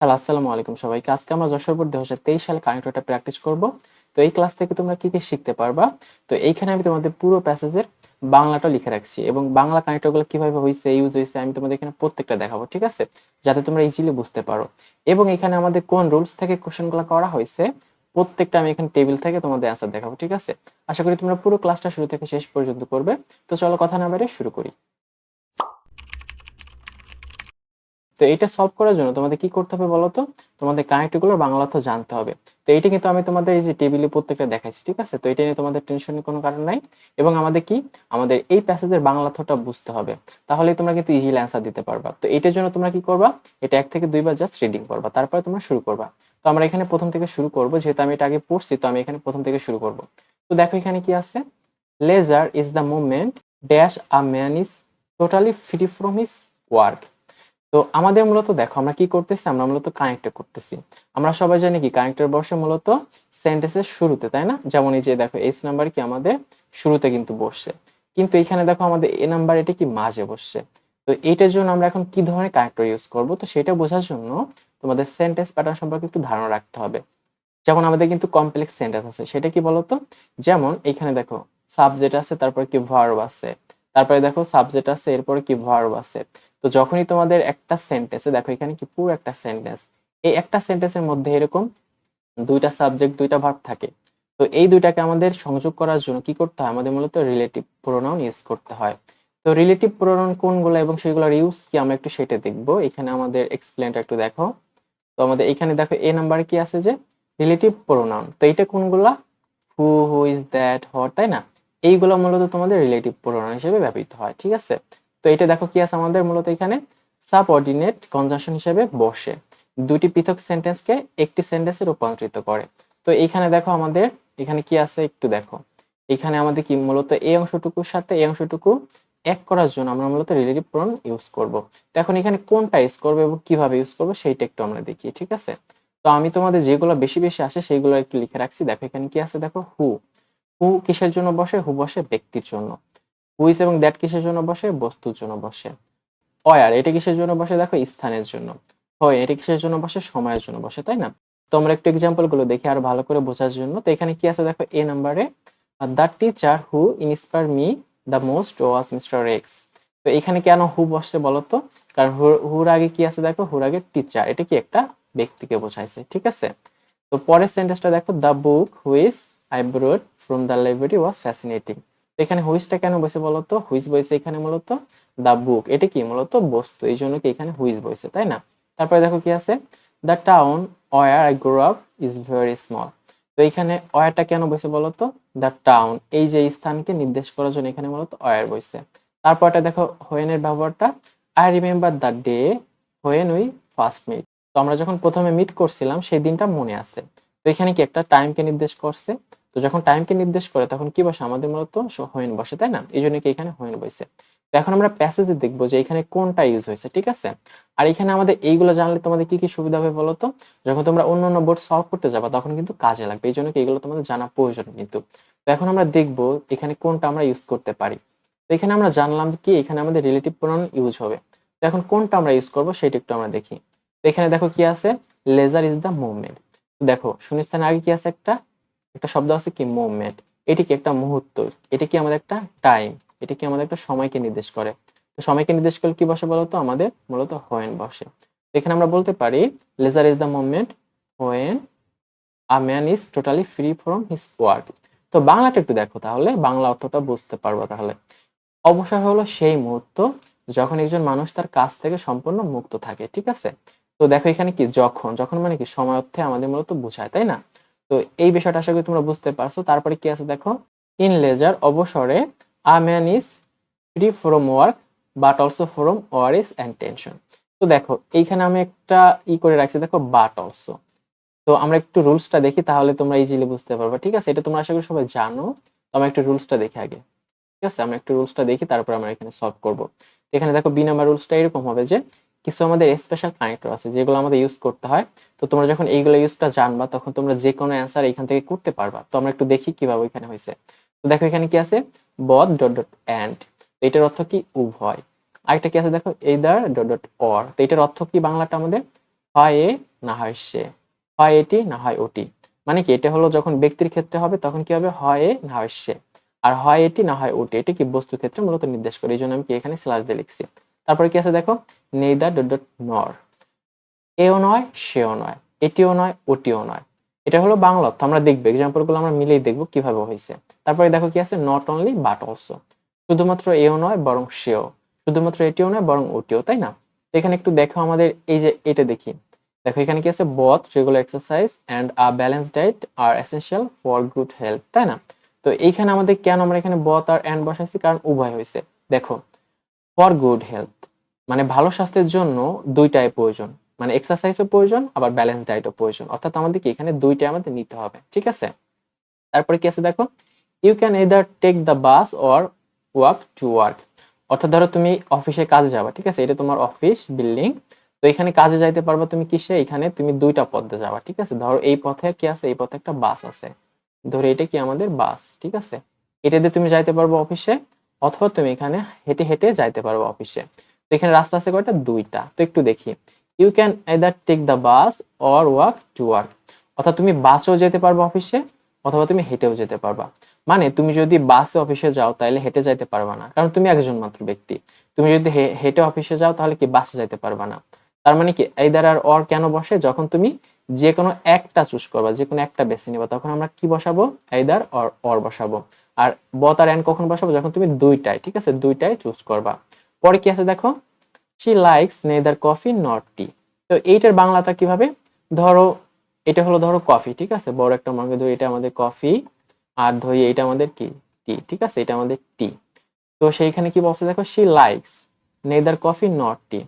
Hello, আসসালামু আলাইকুম সবাইকে। আজকে আমরা যশোর বোর্ড 2023 সালে কানেক্টরটা প্র্যাকটিস করব। তো এই ক্লাস থেকে তোমরা কি শিখতে পারবা? তো এইখানে আমি তোমাদের পুরো প্যাসেজের বাংলাটা লিখে রাখছি এবং বাংলা কানেক্টরগুলো কিভাবে হইছে, ইউজ হইছে আমি তোমাদের এখানে প্রত্যেকটা দেখাবো, ঠিক আছে? যাতে তোমরা ইজিলি বুঝতে পারো। এবং এখানে আমাদের কোন রুলস থেকে কোশ্চেনগুলো করা হয়েছে প্রত্যেকটা আমি এখানে টেবিল থেকে তোমাদের অ্যান্সার দেখাবো, ঠিক আছে? আশা করি তোমরা পুরো ক্লাসটা শুরু থেকে শেষ পর্যন্ত করবে। তো চলো কথা না বাড়িয়ে শুরু করি। তো এটা সলভ করার জন্য তোমাদের কি করতে হবে বলো তো? তোমাদের কানেক্টরগুলোর বাংলা অর্থ জানতে হবে। তো এইটা কিন্তু আমি তোমাদের এই যে টেবিলে প্রত্যেকটা দেখাইছি, ঠিক আছে? তো এটা নিয়ে তোমাদের টেনশনের কোনো কারণ নাই। এবং আমাদের এই প্যাসেজের বাংলা অর্থটা বুঝতে হবে। তাহলেই তোমরা কিন্তু ইজিলি অ্যান্সার দিতে পারবা। তো এটার জন্য তোমরা কি করবা? এটা 1 থেকে 2 বার জাস্ট রিডিং করবা, তারপরে তোমরা শুরু করবা। তো আমরা এখানে প্রথম থেকে শুরু করব, যেহেতু আমি এটা আগে পড়ছি তো আমি এখানে প্রথম থেকে শুরু করব। তো দেখো এখানে কি আছে? Leisure is the moment dash a man is totally free from his work. তো আমাদের মূলত দেখো আমরা কি করতেছি, আমরা মূলত কানেক্টর করতেছি। আমরা সবাই জানি কি কানেক্টর বসে মূলত সেন্টেন্সের শুরুতে, তাই না? যেমন এই যে দেখো এস নাম্বার কি আমাদের শুরুতে কিন্তু বসছে, কিন্তু এখানে দেখো আমাদের এ নাম্বার এটা কি মাঝে বসছে। তো এইটার জন্য আমরা এখন কি ধরনের কানেক্টর ইউজ করব, তো সেটা বোঝার জন্য তোমাদের সেন্টেন্স প্যাটার্ন সম্পর্কে একটু ধারণা রাখতে হবে। যেমন আমাদের কিন্তু কমপ্লেক্স সেন্টেন্স আছে, সেটা কি বলতো? যেমন এখানে দেখো সাবজেক্ট আছে, তারপরে কি ভার্ব আছে, তারপরে দেখো সাবজেক্ট আছে, এরপরে কি ভার্ব আছে। তো যখনই তোমাদের একটা সেন্টেন্সে দেখো এখানে কি পুরো একটা সেন্টেন্স, এই একটা সেন্টেন্সের মধ্যে এরকম দুইটা সাবজেক্ট দুইটা ভার্ব থাকে। তো এই দুইটাকে আমাদের সংযোগ করার জন্য কি করতে হয়? আমাদের মূলত রিলেটিভ প্রোনাউন ইউজ করতে হয়। তো রিলেটিভ প্রোনাউন কোনগুলো এবং সেগুলোর ইউজ কি আমরা একটু সেটা দেখবো। এখানে আমাদের এক্সপ্লেনটা একটু দেখো। তো আমাদের এখানে দেখো এ নাম্বারে কি আছে যে রিলেটিভ প্রোনাউন। তো এইটা কোনগুলা? হু ইজ, দ্যাট, হোয়াট, তাই না? এইগুলো মূলত তোমাদের রিলেটিভ প্রোনাউন হিসেবে ব্যবহৃত হয়, ঠিক আছে? তো এটা দেখো কি আছে আমাদের মূলত এখানে সাবঅর্ডিনেট কনজাংশন হিসেবে বসে দুটি পৃথক সেন্টেন্সকে একটি সেন্টেন্সে রূপান্তরিত করে। তো এখানে দেখো আমাদের এখানে কি আছে একটু দেখো। এখানে আমাদের কি মূলত এই অংশটুকুর সাথে এই অংশটুকু এক করার জন্য আমরা মূলত রিলেটিভ প্রোনাউন ইউজ করব। তো এখন এখানে কোনটা ইউজ করবো এবং কিভাবে ইউজ করবো সেইটা একটু আমরা দেখি, ঠিক আছে? তো আমি তোমাদের যেগুলো বেশি বেশি আসে সেইগুলো একটু লিখে রাখছি। দেখো এখানে কি আছে দেখো, হু। হু কিসের জন্য বসে? হু বসে ব্যক্তির জন্য। হুইস এবং দ্যাট কিসের জন্য বসে? বস্তুর জন্য বসে। অয়ার এটা কিসের জন্য বসে? দেখো স্থানের জন্য। হয় এটা কিসের জন্য বসে? সময়ের জন্য বসে, তাই না? তো আমরা একটু এক্সাম্পল গুলো দেখি আরো ভালো করে বোঝার জন্য। তো এখানে কি আছে দেখো এ নাম্বারে, the teacher who inspire me the most was mister x. তো এখানে কেন হু বসছে বলতো? কারণ হুর আগে কি আছে দেখো, হুর আগে টিচার, এটা কি একটা ব্যক্তিকে বোঝাইছে, ঠিক আছে? তো পরের সেন্টেন্সটা দেখো, the book which I brought from the library was fascinating. তো এখানে হুইচটা কেন বসে বলতো? হুইচ বসে এখানে মূলত দ্য বুক, এটা কি মূলত বস্তু, এই জন্য কি এখানে হুইচ বসে, তাই না? তারপরে দেখো কি আছে, the town where I grow up is very small. তো এখানে ওয়ারটা কেন বসে বলতো? দ্য টাউন এই যে স্থানকে নির্দেশ করার জন্য এখানে মূলত ওয়ার বসে। তারপরটা দেখো হোয়েনের ব্যবহারটা, I remember the day when we first meet. তো আমরা যখন প্রথমে মিট করছিলাম সেই দিনটা মনে আছে। তো এখানে কি একটা টাইমকে নির্দেশ করছে। তো যখন টাইমকে নির্দেশ করে তখন কি বসে? আমাদের মূলত হোয়েন বসে, তাই না? এই জন্য কি এখানে হোয়েন বসে। তো এখন আমরা প্যাসেজে দেখবো যে এখানে কোনটা ইউজ হয়েছে, ঠিক আছে? আর এখানে আমাদের এইগুলো জানলে তোমাদের কি কি সুবিধা হবে বলতো? যখন তোমরা অন্য অন্য বোর্ড সলভ করতে যাবা তখন কিন্তু কাজে লাগবে, এই জন্য কি এগুলো তোমাদের জানা প্রয়োজন কিন্তু। তো এখন আমরা দেখবো এখানে কোনটা আমরা ইউজ করতে পারি। তো এখানে আমরা জানলাম কি এখানে আমাদের রিলেটিভ প্রোনাউন ইউজ হবে। তো এখন কোনটা আমরা ইউজ করবো সেটা একটু আমরা দেখি। তো এখানে দেখো কি আছে, লেজার ইজ দ্য মুভমেন্ট। দেখো শূন্যস্থানের আগে কি আছে? একটা একটা শব্দ আছে কি মুভমেন্ট। এটি কি একটা মুহূর্ত, এটা কি আমাদের একটা টাইম, এটা কি আমাদের একটা সময়কে নির্দেশ করে। তো সময়কে নির্দেশ করলে কি বসে বলতো? আমাদের মূলত হোয়েন বসে। তো এখানে আমরা বলতে পারি leisure is the movement when a man is totally free from his work. তো বাংলাটা একটু দেখো, তাহলে বাংলা অর্থটা বুঝতে পারবো। তাহলে অবসর হলো সেই মুহূর্ত যখন একজন মানুষ তার কাজ থেকে সম্পূর্ণ মুক্ত থাকে, ঠিক আছে? তো দেখো এখানে কি যখন, যখন মানে কি সময় অর্থে আমাদের মূলত বোঝায়, তাই না? তো এই বিষয়টা আশা করি তোমরা বুঝতে পারছো। তারপরে কি আছে দেখো, ইন লেজার অবসরে আ man is free from work but also from Warsi and tension. তো দেখো এইখানে আমি একটা করে রাখছি দেখো, বাট অলসো। তো আমরা একটু রুলসটা দেখি, তাহলে তোমরা ইজিলি বুঝতে পারবে, ঠিক আছে? এটা তোমরা আশা করি সবাই জানো। তো আমরা একটু রুলসটা দেখি আগে, ঠিক আছে? আমরা একটু রুলসটা দেখি তারপর আমরা এখানে সলভ করব। এখানে দেখো বি নাম্বার রুলসটা এরকম হবে যে কিছু আমাদের স্পেশাল কানেক্টর আছে যেগুলো আমাদের ইউজ করতে হয়। তো তোমরা যখন এইগুলো ইউজটা জানবা তখন তোমরা যে কোনো অ্যান্সার এখান থেকে করতে পারবা। তো আমরা একটু দেখি কিভাবে এখানে হয়েছে। তো দেখো এখানে কি আছে, বথ ডট ডট অ্যান্ড। এটার অর্থ কি? উভয়। আরেকটা কি আছে দেখো, এইদার ডট ডট অর। তো এটার অর্থ কি বাংলাটা আমাদের? হয় এ না হয় সে, হয় এটি না হয় ওটি। মানে কি, এটা হলো যখন ব্যক্তির ক্ষেত্রে হবে তখন কি হবে, হয় এ না হয় সে, আর হয় এটি না হয় ওটি। এটি কি বস্তু ক্ষেত্রে মূলত নির্দেশ করে, এই জন্য আমি কি এখানে স্ল্যাশ দিয়ে লিখছি। তারপরে কি আছে দেখো, নেইদার ডট ডট নর, এও নয় সেও নয়, এটিও নয় ওটিও নয়। এটা হলো বাংলা অর্থ। আমরা দেখবো এক্সাম্পল গুলো আমরা মিলেই দেখবো কিভাবে হয়েছে। তারপরে দেখো কি আছে, নট অনলি বাট অলসো, শুধুমাত্র এও নয় বরং সেও, শুধুমাত্র এটিও নয় বরং ওটিও, তাই না? তো এখানে একটু দেখো আমাদের এই যে এটা দেখি, দেখো এখানে কি আছে, both regular exercise and a balanced diet are essential for good health, তাই না? তো এইখানে আমাদের কেন আমরা এখানে both আর and বসাইছি, কারণ উভয় হয়েছে। দেখো, ফর গুড হেলথ মানে ভালো স্বাস্থ্যের জন্য দুইটাই প্রয়োজন, মানে এক্সারসাইজও প্রয়োজন আবার ব্যালেন্স ডায়েটও প্রয়োজন, অর্থাৎ আমাদের কি এখানে দুইটাই আমাদের নিতে হবে, ঠিক আছে? তারপরে কি আছে দেখো, you can either take the bus or walk to work, অর্থাৎ ধরো তুমি অফিসে কাজে যাবা, ঠিক আছে, এটা তোমার অফিস বিল্ডিং, তো এখানে কাজে যাইতে পারবা তুমি কিসে, এখানে তুমি দুইটা পথে যাবা, ঠিক আছে? ধরো এই পথে কি আছে, এই পথে একটা বাস আছে, ধরো এটা কি আমাদের বাস, ঠিক আছে, এটা দিয়ে তুমি যাইতে পারবো অফিসে, অথবা তুমি এখানে হেঁটে হেঁটে যাইতে পারবো অফিসে। তো এখানে রাস্তা আছে কয়টা, দুইটা। তো একটু দেখি, you can either take the bus or walk to work, অর্থাৎ তুমি বাসেও যেতে পারবে অফিসে অথবা তুমি হেঁটেও যেতে পারবা। মানে তুমি যদি বাসে অফিসে যাও তাহলে হেঁটে যাইতে পারবা না, কারণ তুমি একজন মাত্র ব্যক্তি। তুমি যদি হেঁটে অফিসে যাও তাহলে কি বাসে যাইতে পারবা না। তার মানে কি, এইদার আর অর কেন বসে, যখন তুমি যে কোনো একটা চুজ করবা, যে কোনো একটা বেছে নিবা, তখন আমরা কি বসাবো, এইদার অর বসাবো। আর বথ আর এন্ড কখন বসাবো, যখন তুমি দুইটাই, ঠিক আছে, দুইটাই চুজ করবা। পরে কি আছে দেখো, she likes neither coffee not tea. তো এইটার বাংলাটা কিভাবে, ধরো এটা হলো ধরো কফি, ঠিক আছে, বড় একটা মগে ধরি এটা আমাদের কফি, আর ধরি এটা আমাদের কি, টি, ঠিক আছে, এটা আমাদের টি। তো সেইখানে কি বলছে দেখো, she likes neither coffee not tea,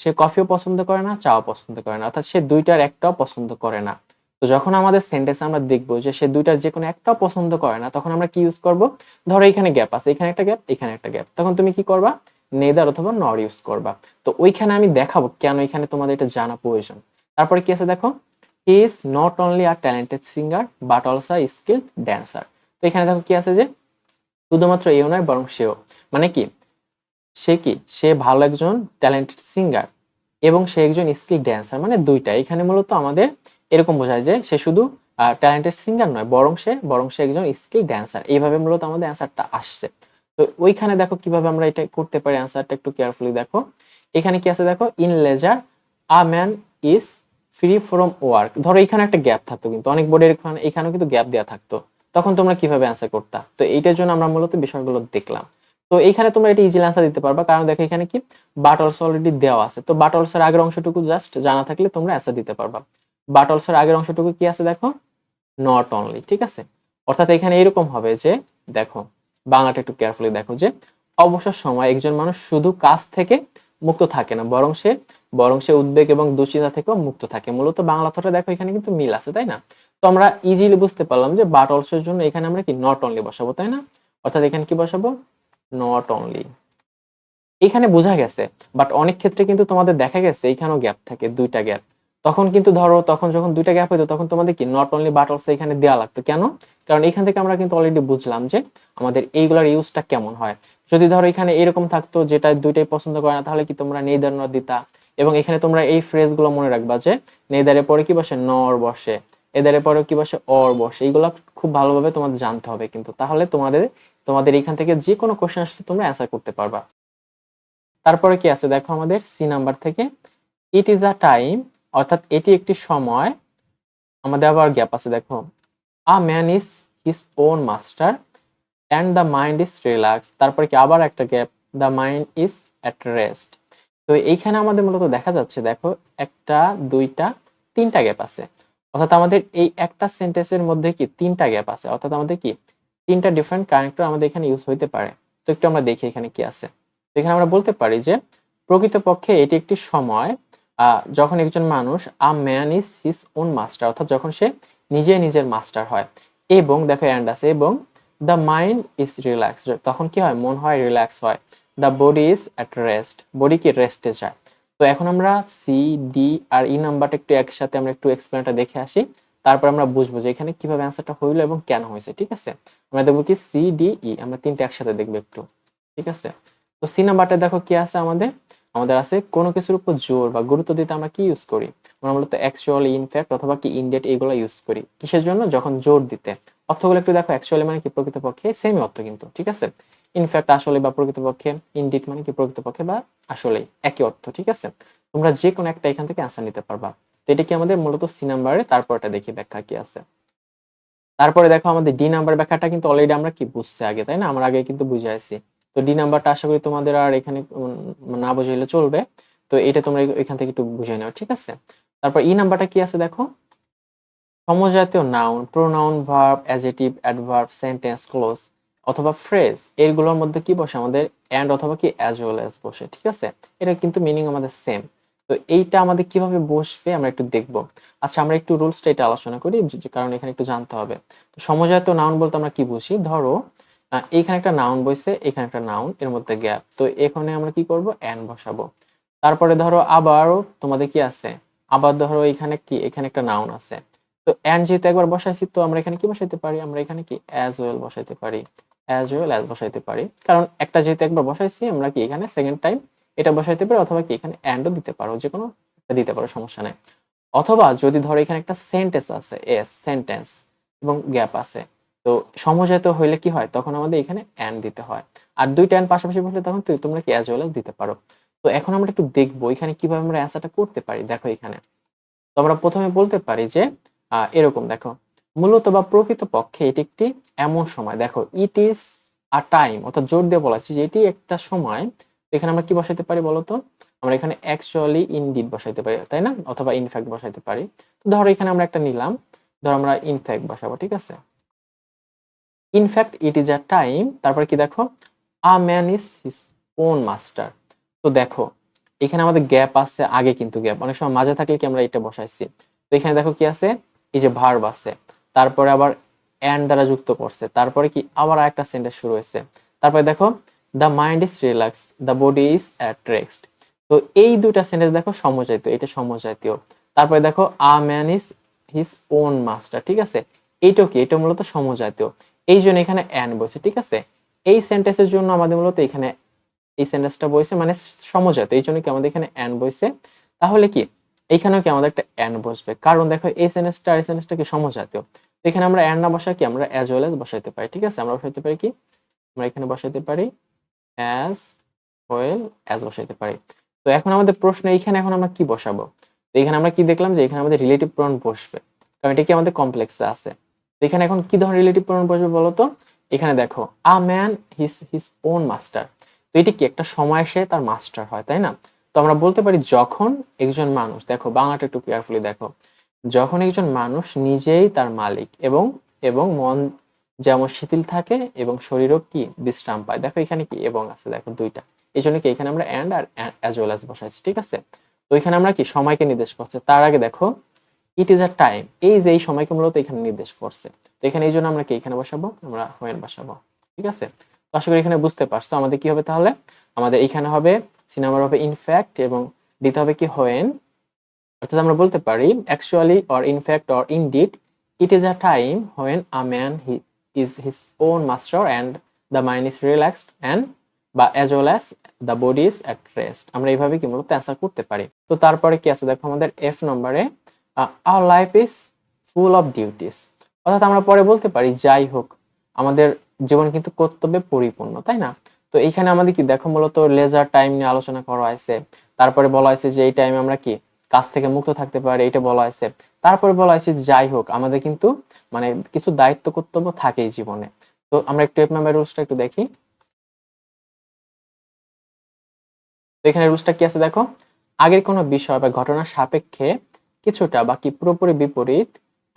সে কফিও পছন্দ করে না, চাও পছন্দ করে না, অর্থাৎ সে দুইটার একটাও পছন্দ করে না। তো যখন আমাদের সেন্টেন্সে আমরা দেখবো যে সে দুইটার যে কোনো একটাও পছন্দ করে না, তখন আমরা কি ইউজ করব, ধরো এখানে গ্যাপ আছে, এখানে একটা গ্যাপ, এখানে একটা গ্যাপ, তখন তুমি কি করবা, নেদার অথবা নর ইউজ করবা। তো ওইখানে আমি দেখাবো কেন এখানে তোমাদের এটা জানা প্রয়োজন। তারপরে কি আছে দেখো, he is not only a talented singer but also a skilled dancer. তো এখানে দেখো কি আছে, যে শুধুমাত্র এও নয় বরং সেও, মানে কি, সে ভালো একজন ট্যালেন্টেড সিঙ্গার এবং সে একজন স্কিল ড্যান্সার, মানে দুইটা। এখানে মূলত আমাদের এরকম বোঝায় যে সে শুধু ট্যালেন্টেড সিঙ্গার নয়, বরং সে একজন স্কিল ড্যান্সার, এইভাবে মূলত আমাদের অ্যান্সারটা আসছে। তো ওইখানে দেখো কিভাবে আমরা এটা করতে পারি, অ্যান্সারটা একটু কেয়ারফুলি দেখো। এখানে কি আছে দেখো, in leisure a man is free from work, ধরো এখানে একটা গ্যাপ থাকতো, কিন্তু অনেক বোর্ডের এখানেও কিন্তু গ্যাপ দেওয়া থাকতো, তখন তোমরা কিভাবে অ্যান্সার করতা। তো এইটার জন্য আমরা মূলত বিষয়গুলো দেখলাম। তো এইখানে তোমরা এটা ইজিলি অ্যান্সার দিতে পারবা, কারণ দেখো এখানে কি, বাট অলসো অলরেডি দেওয়া আছে, তো বাট অলসোর আগের অংশটুকু জাস্ট জানা থাকলে তোমরা অ্যান্সার দিতে পারবা। বাট অলসোর আগের অংশটুকু কি আছে দেখো, নট অনলি, ঠিক আছে, অর্থাৎ এখানে এরকম হবে যে, দেখো বাংলাটা একটু কেয়ারফুলি দেখো, যে অবসর সময় একজন মানুষ শুধু কাজ থেকে মুক্ত থাকে না, বরং সে উদ্বেগ এবং দুশ্চিন্তা থেকেও মুক্ত থাকে। মূলত বাংলা অর্থটা দেখো এখানে কিন্তু মিল আছে, তাই না? তো আমরা ইজিলি বুঝতে পারলাম যে বাট অলসোর জন্য এখানে আমরা কি নট অনলি বসাবো, তাই না? অর্থাৎ এখানে কি বসাবো, নট অনলি। এখানে বোঝা গেছে, বাট অনেক ক্ষেত্রে কিন্তু তোমাদের দেখা গেছে এইখানেও গ্যাপ থাকে, দুইটা গ্যাপ। তখন কিন্তু ধরো, তখন যখন দুইটা গ্যাপ হইতো তখন তোমাদের কি নট অনলি বাট অলসো এখানে দেওয়া লাগতো, কেন? কারণ এখান থেকে আমরা কিন্তু অলরেডি বুঝলাম যে আমাদের এইগুলার ইউজটা কেমন হয়। যদি ধরো এখানে এরকম থাকতো যেটা দুইটাই পছন্দ করে না, তাহলে কি তোমরা নেইদার নট দিতা। এবং এখানে তোমরা এই ফ্রেজ গুলো মনে রাখবা, যে নেইদারের পরে কি বসে, নর বসে, এদারের পরে কি বসে, অর বসে। এইগুলা খুব ভালোভাবে তোমাদের জানতে হবে কিন্তু, তাহলে তোমাদের এখান থেকে যে কোনো কোশ্চেন আসলে তোমরা অ্যান্সার করতে পারবা। তারপরে কি আছে দেখো আমাদের সি নাম্বার থেকে, ইট ইজ আ টাইম, অর্থাৎ এটি একটি সময়। আমাদের আবার গ্যাপ আছে দেখো, আ man is his own master and the mind is relax. তারপরে কি আবার একটা gap, the mind is at rest. তো এইখানে আমাদের মূলত দেখা যাচ্ছে দেখো, একটা, দুইটা, তিনটা গ্যাপ আছে, অর্থাৎ আমাদের এই একটা সেন্টেন্সের মধ্যে কি তিনটা গ্যাপ আছে, অর্থাৎ আমাদের কি তিনটা ডিফারেন্ট কানেক্টর আমাদের এখানে ইউজ হইতে পারে। তো একটু আমরা দেখি এখানে কি আছে। তো এখানে আমরা বলতে পারি যে প্রকৃতপক্ষে এটি একটি সময় যখন একজন মানুষ, আ man is his own master, অর্থাৎ যখন সে নিজের মাস্টার হয়, এবং দেখো অ্যান্ড আছে, এবং দ্য মাইন্ড ইজ রিল্যাক্স, তখন কি হয়, মন হয় রিল্যাক্স হয়, the body is at rest, body কি রেস্টে যায়। তো এখন আমরা সি, ডি আর ই নাম্বারটা একটু একসাথে আমরা একটু এক্সপ্লেনটা দেখে আসি, তারপর আমরা বুঝবো যে এখানে কিভাবে অ্যান্সারটা হইলো এবং কেন হয়েছে, ঠিক আছে? আমরা দেখবো কি সি, ডি, ই, আমরা তিনটে একসাথে দেখবো একটু, ঠিক আছে? তো সি নাম্বারটা দেখো কি আছে আমাদের, আমাদের আছে কোনো কিছুর উপর জোর বা গুরুত্ব দিতে আমরা কি ইউজ করি? আমরা মূলত অ্যাকচুয়ালি, ইনফ্যাক্ট অথবা কি ইনডেট এগুলো ইউজ করি। কিসের জন্য? যখন জোর দিতে। অর্থগুলো একটু দেখো, অ্যাকচুয়ালি মানে কি প্রকৃতপক্ষে সেমই অর্থ কিন্তু, ঠিক আছে? ইনফ্যাক্ট আসলে বা প্রকৃতপক্ষে, ইনডিড মানে কি প্রকৃতপক্ষে বা আসলে একই অর্থ, ঠিক আছে? তোমরা যে কোনো একটা এখান থেকে আনসার নিতে পারবা। তো এটা কি আমাদের মূলত সি নাম্বারে, তারপরটা দেখি ব্যাখ্যা কি আছে। তারপরে দেখো আমাদের ডি নাম্বার ব্যাখ্যাটা কিন্তু অলরেডি আমরা কি বুঝছি আগে, তাই না? আমরা আগে কিন্তু বুঝে আসছি। তো ডি নাম্বারটা আশা করি তোমাদের আর এখানে না বুঝাইলে চলবে। তো এটা তোমরা এখান থেকে একটু বুঝে নাও, ঠিক আছে? তারপর ই নাম্বারটা কি আছে দেখো, সমজাতীয় noun, pronoun, verb, adjective, adverb, sentence, close অথবা ফ্রেজ এগুলোর মধ্যে কি বসে? আমাদের এন্ড অথবা কি অ্যাজ ওয়েল অ্যাজ বসে, ঠিক আছে? এটা কিন্তু মিনিং আমাদের সেম। তো এইটা আমাদের কিভাবে বসবে আমরা একটু দেখব। আচ্ছা, আমরা একটু রুলসটা এটা আলোচনা করি, কারণ এখানে একটু জানতে হবে। তো সমজাতীয় নাউন বলতে আমরা কি বুঝি? ধরো এইখানে একটা নাউন বসে, এখানে একটা নাউন, এর মধ্যে গ্যাপ, তো এখানে আমরা কি করব? এন্ড বসাবো। তারপরে ধরো আবারও তোমাদের কি আছে, আবার ধরো এখানে কি, এখানে একটা নাউন আছে, তো এন্ড যেহেতু একবার বসাইছি, তো আমরা এখানে কি বসাইতে পারি? আমরা এখানে কি অ্যাজ ওয়েল বসাইতে পারি, অ্যাজ ওয়েল অ্যাজ বসাইতে পারি। কারণ একটা যেহেতু একবার বসাইছি, আমরা কি এখানে সেকেন্ড টাইম এটা বসাইতে পারি, অথবা কি এখানে এন্ডও দিতে পারো, যে কোনো একটা দিতে পারো, সমস্যা নাই। অথবা যদি ধরো এখানে একটা সেন্টেন্স আছে, এস সেন্টেন্স এবং গ্যাপ আছে, তো সমজাতীয় হইলে কি হয়? তখন আমাদের এখানে এন্ড দিতে হয়। আর দুইটা এন্ড পাশাপাশি বসলে তখন তোমরা কি অ্যাজ ওয়েল অ্যাজ দিতে পারো। তো এখন আমরা একটু দেখবো এখানে কিভাবে আমরা অ্যান্সারটা করতে পারি। দেখো এখানে তো আমরা প্রথমে বলতে পারি যে এরকম দেখো, মূলত বা প্রকৃতপক্ষে এটি একটি এমন সময়, দেখো ইট ইজ আ টাইম, অর্থাৎ জোর দিয়ে বলা হচ্ছে যে এটি একটা সময়। তো এখানে আমরা কি বসাইতে পারি বলতো? আমরা এখানে অ্যাকচুয়ালি, ইনডিড বসাইতে পারি, তাই না? অথবা ইনফ্যাক্ট বসাইতে পারি। তো ধরো এখানে আমরা একটা নিলাম, ধরো আমরা ইনফ্যাক্ট বসাবো, ঠিক আছে? In fact it is a time, তারপরে কি দেখো, আ man is his own master. তো দেখো এখানে আমাদের গ্যাপ আছে, আগে কিন্তু গ্যাপ অনেক সময় মাঝে থাকলে কি আমরা এটা বসাইছি। তো এখানে দেখো কি আছে, এই যে ভার্ব আছে, তারপরে আবার এন্ড দ্বারা যুক্ত করছে, তারপরে কি আবার একটা সেন্টেন্স শুরু হয়েছে। তারপরে দেখো the mind is relax, the body is at rest. তো এই দুইটা সেন্টেন্স দেখো সমজাতীয়, এটা সমজাতীয়। তারপরে দেখো আ man is his own master, ঠিক আছে? এইটাও কি, এটা মূলত সমজাতীয়, এই জন্য এখানে অ্যান বসে, ঠিক আছে? এই সেন্টেন্সের জন্য আমাদের মূলত এখানে এই সেন্টেন্সটা বইছে, মানে সমজাতীয়, এই জন্য কি আমাদের এখানে অ্যান বইছে। তাহলে কি এইখানেও কি আমাদের একটা অ্যান বসবে, কারণ দেখো এই সেন্টেন্সটা আর এই সেন্টেন্সটা কি সমজাতীয়। তো এখানে আমরা অ্যান না বসাই কি, আমরা অ্যাজ ওয়েল অ্যাজ বসাইতে পারি, ঠিক আছে? আমরা বসাইতে পারি কি, আমরা এখানে বসাইতে পারি অ্যাজ ওয়েল অ্যাজ বসাইতে পারি। তো এখন আমাদের প্রশ্ন এইখানে, এখন আমরা কি বসাবো? তো এখানে আমরা কি দেখলাম যে এখানে আমাদের রিলেটিভ প্রনাউন বসবে, কারণ এটা কি আমাদের কমপ্লেক্সে আছে। তো এখানে এখন কি ধরনের রিলেটিভ প্রনাউন বসবে বলো তো? এখানে দেখো a man his his own master. তো এটি কি একটা সময় সে তার মাস্টার হয়, তাই না? তো আমরা বলতে পারি যখন একজন মানুষ, দেখো বাংলাটা একটু কেয়ারফুলি দেখো, যখন একজন মানুষ নিজেই তার মালিক এবং এবং মন যেমন শিথিল থাকে এবং শরীরও কি বিশ্রাম পায়। দেখো এখানে কি এবং আছে, দেখো দুইটা, এই জন্য কি এখানে আমরা অ্যান্ড আর অ্যাজ ওয়েল অ্যাজ বসাইছি, ঠিক আছে? তো এখানে আমরা কি সময়কে নির্দেশ করছে, তার আগে দেখো ইট ইজ আ টাইম, এই যে এই সময়কে মূলত এখানে নির্দেশ করছে। তো এখানে এই জন্য আমরা কি এখানে বসাবো, আমরা হোয়েন বসাবো, ঠিক আছে? তো আশা করি এখানে বুঝতে পারছো আমাদের কি হবে তাহলে। আমাদের এখানে হবে সি নাম্বার হবে ইনফ্যাক্ট এবং দিতে হবে কি হোয়েন। অর্থাৎ আমরা বলতে পারি actually or in fact or indeed it is a time when a man he is his own master and the mind is relaxed and বা as well as the body is at rest. আমরা এইভাবে কি মূলত answer করতে পারি। তো তারপরে কি আছে দেখো আমাদের এফ নম্বরে, hour life is full of duties. অর্থাৎ আমরা পরে বলতে পারি যাই হোক আমাদের জীবন কিন্তু কর্তব্যে পরিপূর্ণ, তাই না? তো এইখানে আমাদের কি দেখো মূলত লেজার টাইম নিয়ে আলোচনা করা হয়েছে। তারপরে বলা হয়েছে যে এই টাইমে আমরা কি কাজ থেকে মুক্ত থাকতে পারি, এটা বলা হয়েছে। তারপরে বলা হয়েছে যাই হোক আমাদের কিন্তু মানে কিছু দায়িত্ব কর্তব্য থাকেই জীবনে। তো আমরা একটু এফ নাম্বার রুলসটা একটু দেখি। তো এখানে রুলসটা কি আছে দেখো, আগের কোনো বিষয় বা ঘটনার সাপেক্ষে কিছুটা বা কি পুরোপুরি বিপরীত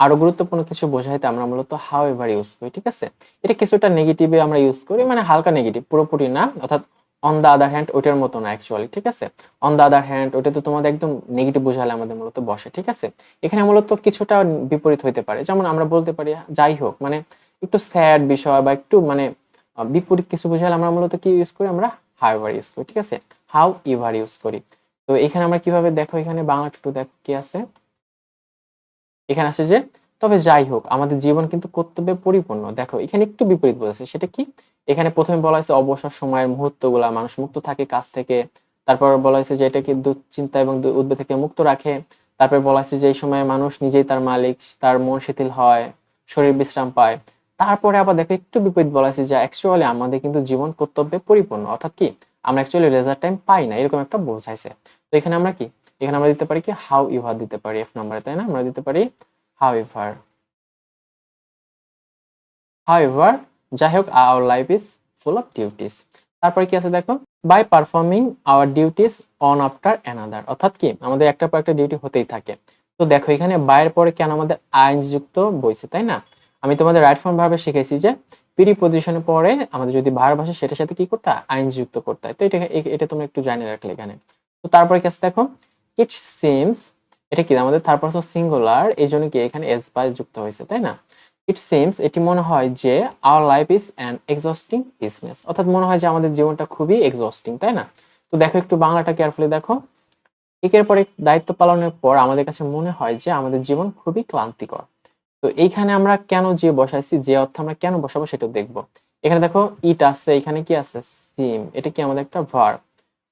আরো গুরুত্বপূর্ণ কিছু বোঝাইতে আমরা মূলত হাউ এভার ইউজ করি, ঠিক আছে? এটা কিছুটা নেগেটিভে আমরা ইউজ করি, মানে হালকা নেগেটিভ, পুরোপুরি না। অর্থাৎ অন দা আদার হ্যান্ড ওইটার মতো না অ্যাকচুয়ালি, ঠিক আছে? অন দা আদার হ্যান্ড ওটা তো তোমাদের একদম নেগেটিভ বোঝালে আমাদের মূলত বসে, ঠিক আছে? এখানে মূলত কিছুটা বিপরীত হইতে পারে, যেমন আমরা বলতে পারি যাই হোক মানে একটু স্যাড বিষয় বা একটু মানে বিপরীত কিছু বোঝালে আমরা মূলত কি ইউজ করি, আমরা হাউ এভার ইউজ করি, ঠিক আছে? হাউ এভার ইউজ করি। তো এখানে আমরা কিভাবে দেখো, এখানে বাংলা একটু দেখো কি আছে, এখানে আছে যে তবে যাই হোক আমাদের জীবন কিন্তু কর্তব্যে পরিপূর্ণ। দেখো এখানে একটু বিপরীত বলেছে, সেটা কি? এখানে প্রথমে বলা হয়েছে অবসর সময়ের মুহূর্তগুলা মানুষ মুক্ত থাকে কাজ থেকে, তারপর বলা হয়েছে যে এটাকে দুশ্চিন্তা এবং উদ্বেগ থেকে মুক্ত রাখে। তারপরে বলা হয়েছে যে এই সময় মানুষ নিজেই তার মালিক, তার মন শিথিল হয়, শরীর বিশ্রাম পায়। তারপরে আবার দেখো একটু বিপরীত বলা হয়েছে যে অ্যাকচুয়ালি আমাদের কিন্তু জীবন কর্তব্যে পরিপূর্ণ, অর্থাৎ কি আমরা অ্যাকচুয়ালি রেজার টাইম পাই না, এরকম একটা বোঝাইছে। তো এখানে আমরা কি, এখানে আমরা দিতে পারি কি হাউ ইভার দিতে পারি এফ নাম্বারে, তাই না? আমরা দিতে পারি হাউ ইভার। হাউএভার, যাই হোক, our life is full of duties. তারপরে কি আছে দেখো, by performing our duties one after another, অর্থাৎ কি আমাদের একটার পর একটা ডিউটি হতেই থাকে। তো দেখো এখানে বাইয়ের পরে কেন আমাদের আইনস যুক্ত বইছে, তাই না? আমি তোমাদের রাইট ফর্ম ভাবে শিখেছি যে প্রিপজিশনের পরে আমাদের যদি ভার্ব আসে সেটার সাথে কি করতে হয়, আইনস যুক্ত করতে হয়। তো এটা তোমরা একটু জানিয়ে রাখলে এখানে। তো তারপরে কি আছে দেখো, ইট সিমস, এটা কি আমাদের থার্ড পারসন সিঙ্গুলার, এই জন্য কি এখানে এস বাই যুক্ত হয়েছে, তাই না? ইট সিমস, এটি মনে হয় যে hour life is an exhausting business, অর্থাৎ মনে হয় যে আমাদের জীবনটা খুবই এক্সস্টিং, তাই না? তো দেখো একটু বাংলাটা কেয়ারফুলি দেখো, একের পর এক দায়িত্ব পালনের পর আমাদের কাছে মনে হয় যে আমাদের জীবন খুবই ক্লান্তিকর। তো এইখানে আমরা কেন যে বসাইছি, যে অর্থ আমরা কেন বসাবো সেটা দেখবো। এখানে দেখো ইট আছে, এখানে কি আছে সিম, এটা কি আমাদের একটা ভার্ব,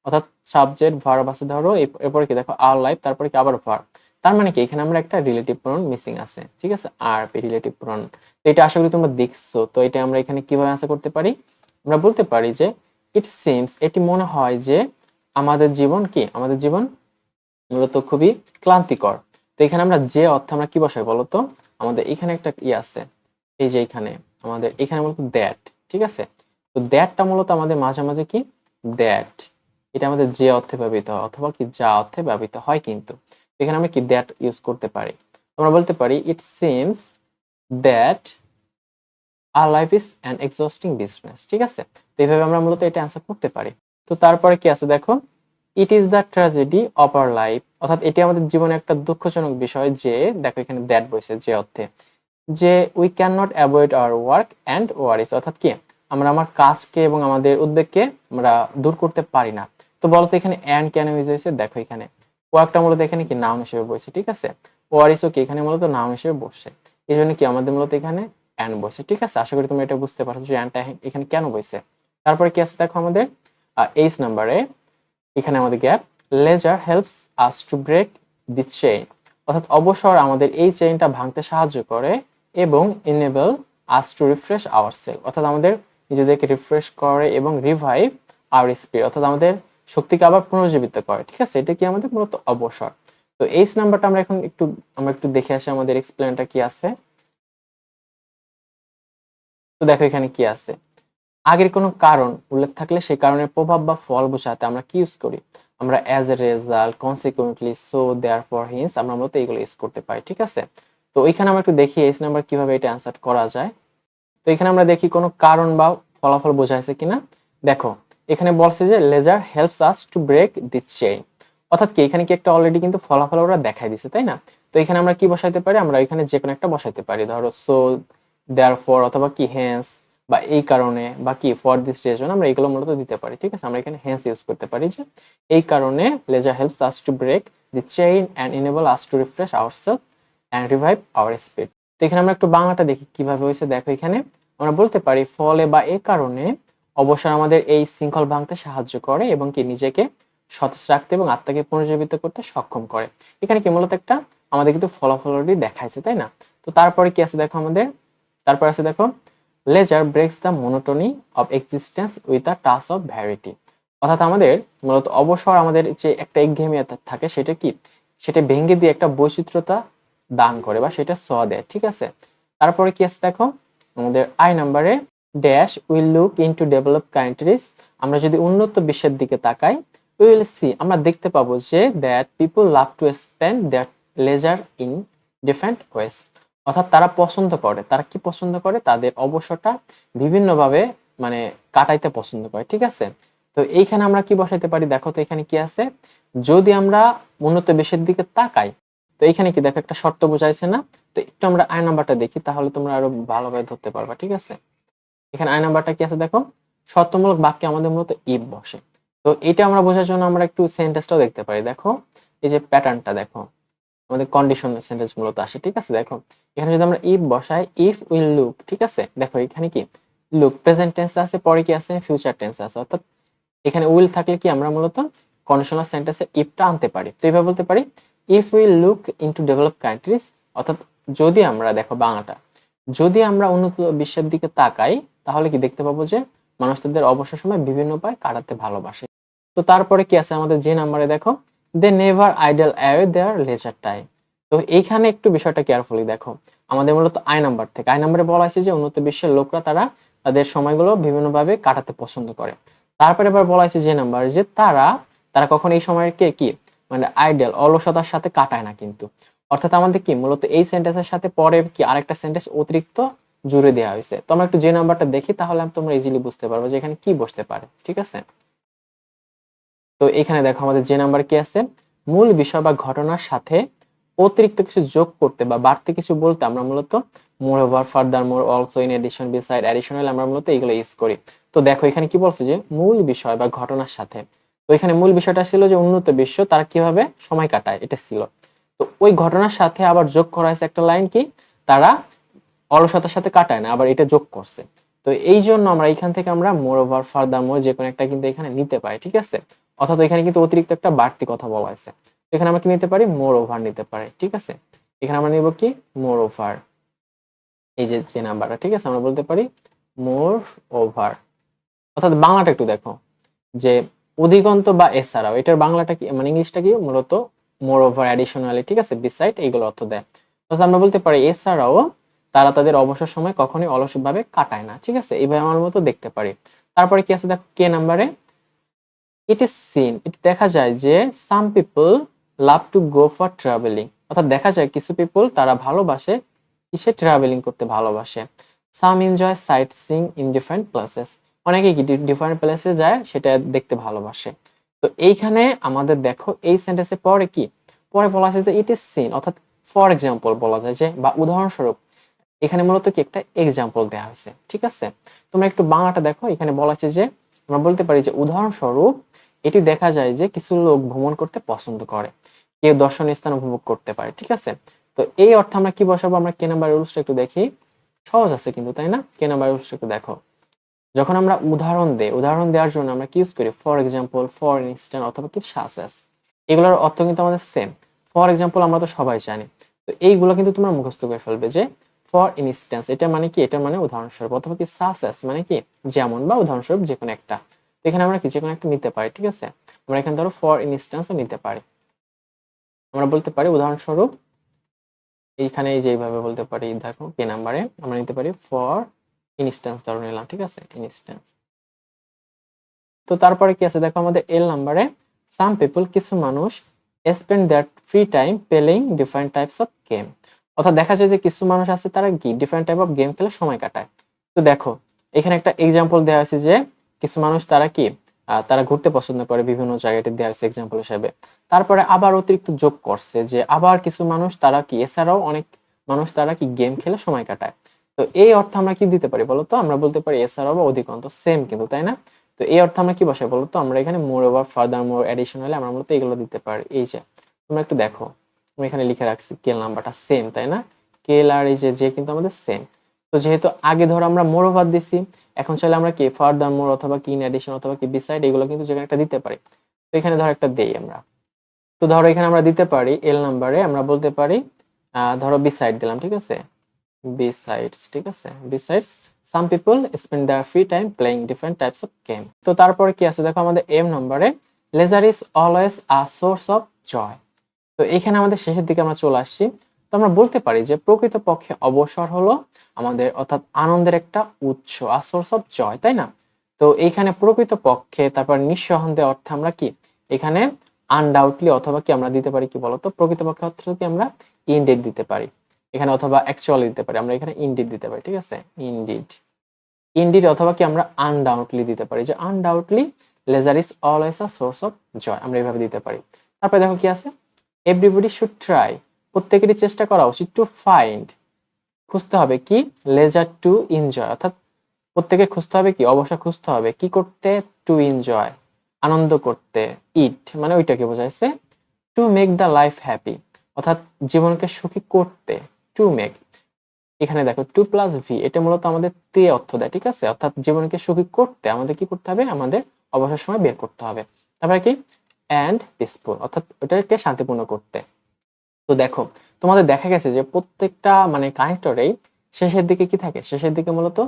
অর্থাৎ সাবজেক্ট ভার্ব আছে ধরো, এরপরে কি দেখো আওয়ার লাইফ, তারপরে কি আবার ভার্ব। তার মানে কি এখানে আমরা একটা রিলেটিভ প্রনাউন মিসিং আছে, ঠিক আছে, আর রিলেটিভ প্রনাউন। তো এটা আশা করি তোমরা দেখছো। তো এটা আমরা এখানে কিভাবে আনসার করতে পারি, আমরা বলতে পারি যে ইট সিমস, এটি মনে হয় যে আমাদের জীবন কি, আমাদের জীবন মূলত খুবই ক্লান্তিকর। তো এখানে আমরা যে অর্থে আমরা কি বসাই বলতো, আমাদের এখানে একটা ই আছে, এই যে এখানে আমাদের এখানে মূলত দ্যাট, ঠিক আছে। তো দ্যাটটা মূলত আমাদের মাঝে মাঝে কি দ্যাট, এটা আমাদের যে অর্থে ব্যবহৃত হয় অথবা কি যা অর্থে ব্যবহৃত হয়, কিন্তু এখানে আমরা কি দ্যাট ইউজ করতে পারি। আমরা বলতে পারি it seems that our life is an exhausting business, ঠিক আছে। তো এইভাবে আমরা মূলত এটা অ্যান্সার করতে পারি। তো তারপরে কি আছে দেখো, it is the tragedy of our life, অর্থাৎ এটি আমাদের জীবনে একটা দুঃখজনক বিষয় যে, দেখো এখানে দ্যাট বসে যে অর্থে, যে we can not avoid our work and worries, অর্থাৎ কি আমরা আমার কাজকে এবং আমাদের উদ্বেগকে আমরা দূর করতে পারি না। তো বলতো এখানে অ্যান্ড কেন ইউজ হয়েছে, দেখো এখানে ওয়ার্কটা মূলত এখানে কি নাউন হিসেবে বসে, ঠিক আছে, ওয়ারিসও কি এখানে মূলত নাউন হিসেবে বসছে, এই জন্য কি আমাদের মূলত এখানে অ্যান্ড বসে, ঠিক আছে। আশা করি তুমি এটা বুঝতে পারছো যে অ্যান্ডটা এখানে কেন বসে। তারপরে কি আছে দেখো আমাদের এইচ নাম্বারে, এখানে আমাদের gap, leisure helps us to break the chain, অর্থাৎ অবসর আমাদের এই চেইনটা ভাঙতে সাহায্য করে এবং enable us to refresh our self, অর্থাৎ আমাদের নিজেদেরকে রিফ্রেশ করে এবং রিভাইভ আওয়ার স্পিরিট, অর্থাৎ আমাদের শক্তিকে আবার পুনর্জীবিত করে, ঠিক আছে। এটা কি আমাদের মূলত অবসর। তো এইচ নাম্বারটা আমরা এখন একটু দেখে আসি আমাদের এক্সপ্লেনটা কি আছে। তো দেখো এখানে কি আছে, আগের কোনো কারণ উল্লেখ থাকলে সেই কারণের প্রভাব বা ফল বোঝাতে আমরা কি ইউজ করি, আমরা as a result, consequently, so, therefore, hence, আমরা মূলত এগুলো ইউজ করতে পারি, ঠিক আছে। তো ওইখানে আমরা একটু দেখি এইচ নাম্বার কিভাবে এটা অ্যান্সার করা যায়। তো এখানে আমরা দেখি কোনো কারণ বা ফলাফল বোঝাইছে কিনা। দেখো এখানে বলছে যে leisure helps us to break the chain, অর্থাৎ কি এখানে কি একটা অলরেডি কিন্তু ফলাফল ওরা দেখাই দিছে, তাই না? তো এখানে আমরা কি বসাইতে পারি, আমরা এখানে যে কোনো একটা বসাইতে পারি, ধরো সো, দেয়ারফর, অথবা কি হেন্স, বা এই কারণে, বা কি ফর দিস রিজন, আমরা এগুলো মূলত দিতে পারি, ঠিক আছে। আমরা এখানে হেন্স ইউজ করতে পারি যে এই কারণে leisure helps us to break the chain and enable us to refresh ourself and revive our spirit. তো এখানে আমরা একটু বাংলাটা দেখি কিভাবে হয়েছে। দেখো এখানে আমরা বলতে পারি ফলে বা এ কারণে অবসর আমাদের এই শৃঙ্খল ভাঙতে সাহায্য করে এবং কি নিজেকে সতেজ রাখতে এবং আত্মাকে পুনর্জীবিত করতে সক্ষম করে। এখানে কি মূলত একটা আমাদের কিন্তু ফলাফল অলরেডি দেখাইছে, তাই না? তো তারপরে কি আছে দেখো আমাদের, তারপর আছে দেখো leisure breaks the monotony of existence with a touch of variety, অর্থাৎ আমাদের মূলত অবসর আমাদের যে একটা একঘেয়েমি থাকে সেটা কি, সেটা ভেঙে দিয়ে একটা বৈচিত্র্যতা দান করে বা সেটা দেয়, ঠিক আছে। তারপরে কি আছে দেখো আমাদের আই নাম্বারে, dash will look into develop countries, আমরা যদি উন্নত বিশ্বের দিকে তাকাই, উইল সি, আমরা দেখতে পাবো যে that people love to spend that leisure in different ways, অর্থাৎ তারা পছন্দ করে, তারা কি পছন্দ করে, তাদের অবসরটা বিভিন্নভাবে মানে কাটাইতে পছন্দ করে, ঠিক আছে। তো এইখানে আমরা কি বসাইতে পারি, দেখো তো এখানে কি আছে, যদি আমরা উন্নত বিশ্বের দিকে তাকাই, তো এখানে কি দেখো একটা শর্ত বোঝাইছে না। তো একটু আমরা আই নাম্বারটা দেখি, তাহলে তোমরা আরো ভালোভাবে ধরতে পারবা, ঠিক আছে। এখানে আই নাম্বারটা কি আছে দেখো, শর্তমূলক বাক্যে আমাদের মূলত ইফ বসে। তো এটা আমরা বোঝার জন্য আমরা একটু সেন্টেন্সটাও দেখতে পারি। দেখো এই যে প্যাটার্নটা দেখো, আমাদের কন্ডিশন সেন্টেন্স মূলত আসে, ঠিক আছে। দেখো এখানে যদি আমরা ইফ বসাই, ইফ উইল লুক, ঠিক আছে। দেখো এখানে কি লুক প্রেজেন্ট টেন্স আছে, পরে কি আছে ফিউচার টেন্স আছে, অর্থাৎ এখানে উইল থাকলে কি আমরা মূলত কন্ডিশনাল সেন্টেন্সে ইফটা আনতে পারি। তো এইভাবে বলতে পারি if we look into develop countries, অর্থাৎ যদি আমরা, দেখো বাংলাটা, যদি আমরা উন্নত বিশ্বের দিকে তাকাই তাহলে কি দেখতে পাবো যে মানুষ তাদের অবসর সময় বিভিন্ন উপায় কাটাতে ভালোবাসে। তো তারপরে কি আছে আমাদের যে নাম্বারে, দেখো they never idle away their leisure time. তো এইখানে একটু বিষয়টা কেয়ারফুলি দেখো, আমাদের মূলত আই নাম্বার থেকে, আই নাম্বারে বলা হয়েছে যে উন্নত বিশ্বের লোকরা তারা তাদের সময়গুলো বিভিন্নভাবে কাটাতে পছন্দ করে। তারপরে আবার বলা হয়েছে যে নাম্বার, যে তারা তারা কখন এই সময়কে কি মানে আইডল অলসতার সাথে কাটায় না কিন্তু। অর্থাৎ আমাদের কি মূলত এই সেন্টেন্সের সাথে পরে কি আরেকটা সেন্টেন্স অতিরিক্ত জুড়ে দেওয়া হয়েছে। তো আমরা একটু যে নাম্বারটা দেখি তাহলে তোমরা ইজিলি বুঝতে পারবো যে এখানে কি বসতে পারে, ঠিক আছে। তো এখানে দেখো আমাদের যে নাম্বার কি আছে, মূল বিষয় বা ঘটনার সাথে অতিরিক্ত কিছু যোগ করতে বা বাড়তি কিছু বলতে আমরা মূলত moreover, furthermore, also, in addition, beside, additional আমরা মূলত এগুলো ইউজ করি। তো দেখো এখানে কি বলছে যে মূল বিষয় বা ঘটনার সাথে। তো এখানে মূল বিষয়টা ছিল যে উন্নত বিশ্ব তারা কিভাবে সময় কাটায়, এটা ছিল। তো ওই ঘটনার সাথে আবার যোগ করা হয়েছে একটা লাইন কি, তারা অলসতার সাথে কাটায় না, আবার এটা যোগ করছে। তো এই জন্য আমরা এখান থেকে আমরা মোর ওভার, ফার্দার মোর যে কোনো একটা কিন্তু এখানে নিতে পারি, ঠিক আছে। অর্থাৎ এখানে কিন্তু অতিরিক্ত একটা বাড়তি কথা বলা হয়েছে। এখানে আমরা কি নিতে পারি, মোর ওভার নিতে পারি, ঠিক আছে। এখানে আমরা নিব কি মোর ওভার, এই যে যে নাম্বারটা, ঠিক আছে, আমরা বলতে পারি মোর ওভার। অর্থাৎ বাংলাটা একটু দেখো যে অধিকন্ত বা এছাড়াও, এটার বাংলাটা কি মানে ইংলিশটা কি মূলত মোর ওভার, অ্যাডিশনালি, ঠিক আছে, বিসাইড, এইগুলো অর্থ দেয়। অর্থাৎ আমরা বলতে পারি এছাড়াও তারা তাদের অবসর সময় কখনোই অলসভাবে কাটায় না, ঠিক আছে, এইভাবে আমার মতো দেখতে পারি। তারপরে কি আছে দেখো কে নাম্বারে, ইট ইজ সিন, এটা দেখা যায় যে some people love to go for travelling, অর্থাৎ দেখা যায় কিছু পিপল তারা ভালোবাসে কিসে, ট্রাভেলিং করতে ভালোবাসে। Some enjoy sightseeing in different places, অনেকে কি ডিফারেন্ট প্লেসে যায় সেটা দেখতে ভালোবাসে। তো এইখানে আমাদের দেখো এই সেন্টেন্সে পরে কি, পরে বলা আছে যে ইট ইজ সিন, অর্থাৎ ফর এক্সাম্পল বলা যায় যে, বা উদাহরণস্বরূপ, এখানে মূলত কি একটা এক্সাম্পল দেওয়া হয়েছে, ঠিক আছে। তোমরা একটু বাংলাটা দেখো, এখানে বলা আছে যে আমরা বলতে পারি যে উদাহরণস্বরূপ এটি দেখা যায় যে কিছু লোক ভ্রমণ করতে পছন্দ করে, কেউ দর্শনীয় স্থান উপভোগ করতে পারে, ঠিক আছে। তো এই অর্থে আমরা কি বসাবো, আমরা কে নাম্বার রুলসটা একটু দেখি, সহজ আছে কিন্তু তাই না। কে নাম্বার রুলসটা একটু দেখো, যখন আমরা উদাহরণ দেই, উদাহরণ দেওয়ার জন্য আমরা কি ইউজ করি, ফর এক্সাম্পল, ফর ইনস্ট্যান্ট অথবা কি সাচ অ্যাজ, এগুলোর অর্থ কিন্তু আমাদের সেম। ফর এক্সাম্পল আমরা তো সবাই জানি, তো এইগুলো কিন্তু তোমরা মুখস্থ করে ফেলবে যে ফর ইনস্ট্যান্স এটা মানে কি, এটা মানে উদাহরণস্বরূপ, অথবা কি সাচ অ্যাজ মানে কি যেমন বা উদাহরণস্বরূপ যে কোনো একটা। তো এখানে আমরা কি যে কোনো একটা নিতে পারি, ঠিক আছে। আমরা এখানে ধরো ফর ইনস্ট্যান্সও নিতে পারি, আমরা বলতে পারি উদাহরণস্বরূপ, এইখানে এই যে এইভাবে বলতে পারি, দেখো কে নাম্বারে আমরা নিতে পারি ফর ইনস্ট্যান্স ধরে নিলাম, ঠিক আছে, ইনস্ট্যান্স। তো তারপরে কি আছে দেখো আমাদের এল নাম্বারে, সাম পিপল কিছু মানুষ spend that free time playing different types of game, অর্থাৎ দেখা যায় যে কিছু মানুষ আছে তারা কি ডিফারেন্ট টাইপ অফ গেম খেলে সময় কাটায়। তো দেখো এখানে একটা এক্সাম্পল দেওয়া আছে যে কিছু মানুষ তারা কি তারা ঘুরতে পছন্দ করে, বিভিন্ন জায়গাতে দেওয়া আছে এক্সাম্পল হিসেবে। তারপরে আবার অতিরিক্ত যোগ করছে যে আবার কিছু মানুষ তারা কি, এছাড়াও অনেক মানুষ তারা কি গেম খেলে সময় কাটায়। তো এই অর্থ আমরা কি দিতে পারি বলতো, আমরা বলতে পারি এছাড়াও বা অধিকন্ত, সেম কিন্তু তাই না। তো এই অর্থে আমরা কি বসাই বলতো, আমরা এখানে মোর ওভার, ফার্দার মোর, অ্যাডিশনালি আমরা মূলত এগুলো দিতে পারি। এই যে তোমরা একটু দেখো, আমি এখানে লিখে রাখছি কেল নাম্বারটা সেম তাই না, কেল আর এই যে যে কিন্তু আমাদের সেম। তো যেহেতু আগে ধরো আমরা মোর ওভার দিছি, এখন চাইলে আমরা কি ফার্দার মোর অথবা কি ইন অ্যাডিশন অথবা কি বিসাইড এগুলো কিন্তু যেখানে একটা দিতে পারি। তো এখানে ধরো একটা দেই আমরা, তো ধরো এখানে আমরা দিতে পারি এল নাম্বারে আমরা বলতে পারি ধরো বিসাইড দিলাম, ঠিক আছে, besides, ঠিক আছে, besides some people spend their free time playing different types of game। তো তারপরে কি আছে দেখো আমাদের এম নম্বরে, leisure is always a source of joy। তো এখানে আমাদের শেষের দিকে আমরা চলে আসছি। তো আমরা বলতে পারি যে প্রকৃতপক্ষে অবসর হলো আমাদের অর্থাৎ আনন্দের একটা উৎস, a source of joy, তাই না। তো এইখানে প্রকৃতপক্ষে তারপর নিঃসন্দেহে অর্থে আমরা কি এখানে আনডাউটলি অথবা কি আমরা দিতে পারি কি বলতো, প্রকৃতপক্ষে অর্থ কি আমরা ইনডেড দিতে পারি এখানে, অথবা অ্যাকচুয়ালি দিতে পারি, আমরা এখানে ইনডিড দিতে পারি, ঠিক আছে, ইনডিড, ইনডিড অথবা কি আমরা আনডাউটলি দিতে পারি যে undoubtedly leisure is always a source of joy, আমরা এইভাবে দিতে পারি। তারপরে দেখো কি আছে, এভরিবডি শুড ট্রাই, প্রত্যেকেরই চেষ্টা করা উচিত, টু ফাইন্ড, খুঁজতে হবে কি, লেজার টু এনজয়, অর্থাৎ প্রত্যেকের খুঁজতে হবে কি, অবসর খুঁজতে হবে কি করতে, টু এনজয়, আনন্দ করতে, ইট মানে ওইটাকে বোঝাইছে, to make the life happy, অর্থাৎ জীবনকে সুখী করতে, টু মেক, এখানে দেখো টু প্লাস ভি এটা মূলত আমাদের তে অর্থ দেয়, ঠিক আছে, অর্থাৎ জীবনকে সুখী করতে আমাদের কি করতে হবে, আমাদের অবসর সময় বের করতে হবে। তারপরে কি অ্যান্ড পিসফুল, অর্থাৎ ওটাকে শান্তিপূর্ণ করতে। তো দেখো তোমাদের দেখা গেছে যে প্রত্যেকটা মানে কানেক্টরেই শেষের দিকে কি থাকে, শেষের দিকে মূলত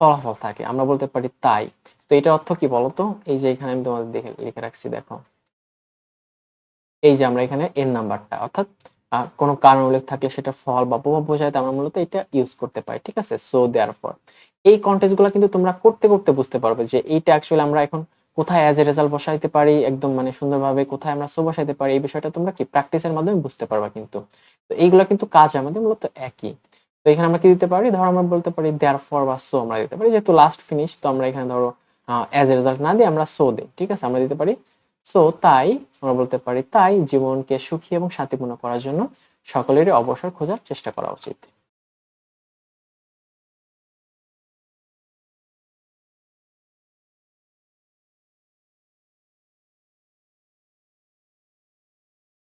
ফলাফল থাকে, আমরা বলতে পারি তাই। তো এটার অর্থ কি বলতো, এই যে এখানে আমি তোমাদের দেখে লিখে রাখছি, দেখো এই যে আমরা এখানে এর নাম্বারটা, অর্থাৎ কোনো কারণ উল্লেখ থাকলে সেটা ফল বা প্রভাব বোঝাতে আমরা মূলত এটা ইউজ করতে পারি, ঠিক আছে। সো দেয়ারফর এই কন্টেক্সটগুলো কিন্তু তোমরা করতে করতে বুঝতে পারবে যে এইটা অ্যাকচুয়ালি আমরা এখন কোথায় অ্যাজ এ রেজাল্ট বসাইতে পারি একদম মানে সুন্দরভাবে, কোথায় আমরা সো বসাইতে পারি, এই বিষয়টা তোমরা কি প্র্যাকটিসের মাধ্যমে বুঝতে পারবা কিন্তু। তো এইগুলো কিন্তু কাজ আমাদের মূলত একই। তো এখানে আমরা কি দিতে পারি, ধরো আমরা বলতে পারি দেয়ারফর বা সো আমরা দিতে পারি, যেহেতু লাস্ট ফিনিশ তো আমরা এখানে ধরো অ্যাজ এ রেজাল্ট না দিয়ে আমরা সো দিই, ঠিক আছে, আমরা দিতে পারি সো তাই। আমরা বলতে পারি তাই জীবনকে সুখী এবং শান্তিপূর্ণ করার জন্য সকলেরই অবসর খোঁজার চেষ্টা করা উচিত।